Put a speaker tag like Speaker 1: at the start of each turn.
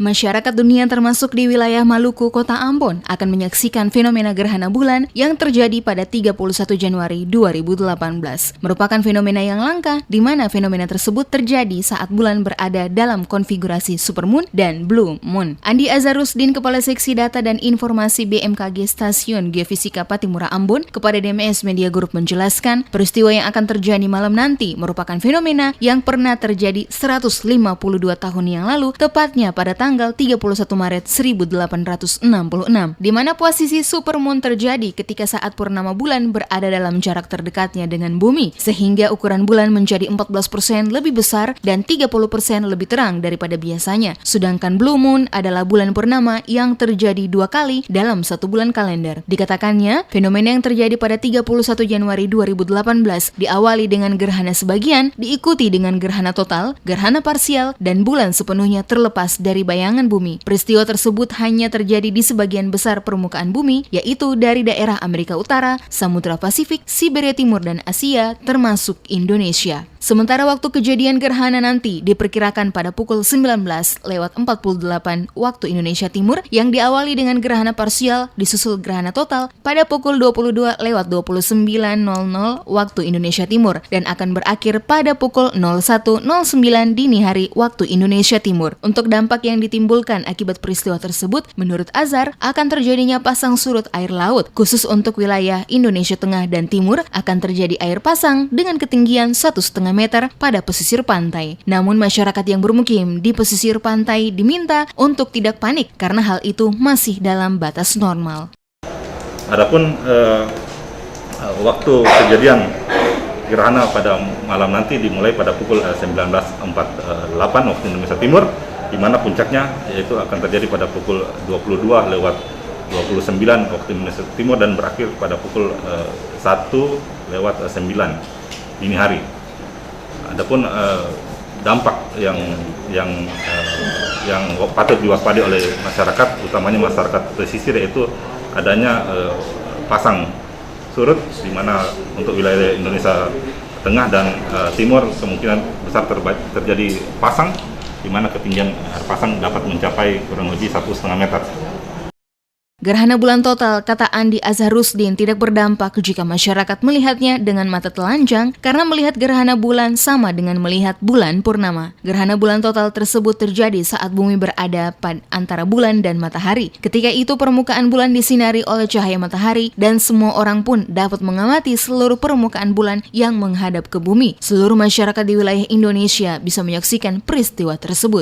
Speaker 1: Masyarakat dunia termasuk di wilayah Maluku, Kota Ambon akan menyaksikan fenomena gerhana bulan yang terjadi pada 31 Januari 2018. Merupakan fenomena yang langka di mana fenomena tersebut terjadi saat bulan berada dalam konfigurasi supermoon dan blue moon. Andi Azharusdin, Kepala Seksi Data dan Informasi BMKG Stasiun Geofisika Pattimura Ambon, kepada DMS Media Group menjelaskan, peristiwa yang akan terjadi malam nanti merupakan fenomena yang pernah terjadi 152 tahun yang lalu, tepatnya pada tanggal 31 Maret 1866, di mana posisi supermoon terjadi ketika saat purnama bulan berada dalam jarak terdekatnya dengan bumi, sehingga ukuran bulan menjadi 14% lebih besar dan 30% lebih terang daripada biasanya. Sedangkan blue moon adalah bulan purnama yang terjadi 2 kali dalam 1 bulan kalender. Dikatakannya, fenomena yang terjadi pada 31 Januari 2018 diawali dengan gerhana sebagian, diikuti dengan gerhana total, gerhana parsial, dan bulan sepenuhnya terlepas dari bayangan bumi. Peristiwa tersebut hanya terjadi di sebagian besar permukaan bumi, yaitu dari daerah Amerika Utara, Samudra Pasifik, Siberia Timur, dan Asia, termasuk Indonesia. Sementara waktu kejadian gerhana nanti diperkirakan pada pukul 19:48 waktu Indonesia Timur, yang diawali dengan gerhana parsial disusul gerhana total pada pukul 22:29 waktu Indonesia Timur, dan akan berakhir pada pukul 01:09 dini hari waktu Indonesia Timur. Untuk dampak yang ditimbulkan akibat peristiwa tersebut, menurut Azhar, akan terjadinya pasang surut air laut. Khusus untuk wilayah Indonesia Tengah dan Timur, akan terjadi air pasang dengan ketinggian 1,5 meter pada pesisir pantai. Namun masyarakat yang bermukim di pesisir pantai diminta untuk tidak panik karena hal itu masih dalam batas normal.
Speaker 2: Adapun waktu kejadian gerhana pada malam nanti dimulai pada pukul 19:48 waktu Indonesia Timur, di mana puncaknya yaitu akan terjadi pada pukul 22:29 waktu Indonesia Timur dan berakhir pada pukul 1:09 dini hari. Adapun dampak yang patut diwaspadai oleh masyarakat, utamanya masyarakat pesisir, yaitu adanya pasang surut, di mana untuk wilayah Indonesia Tengah dan Timur kemungkinan besar terjadi pasang, di mana ketinggian air pasang dapat mencapai kurang lebih 1,5 meter.
Speaker 1: Gerhana bulan total, kata Andi Azharusdin, tidak berdampak jika masyarakat melihatnya dengan mata telanjang karena melihat gerhana bulan sama dengan melihat bulan purnama. Gerhana bulan total tersebut terjadi saat bumi berada pada antara bulan dan matahari. Ketika itu permukaan bulan disinari oleh cahaya matahari dan semua orang pun dapat mengamati seluruh permukaan bulan yang menghadap ke bumi. Seluruh masyarakat di wilayah Indonesia bisa menyaksikan peristiwa tersebut.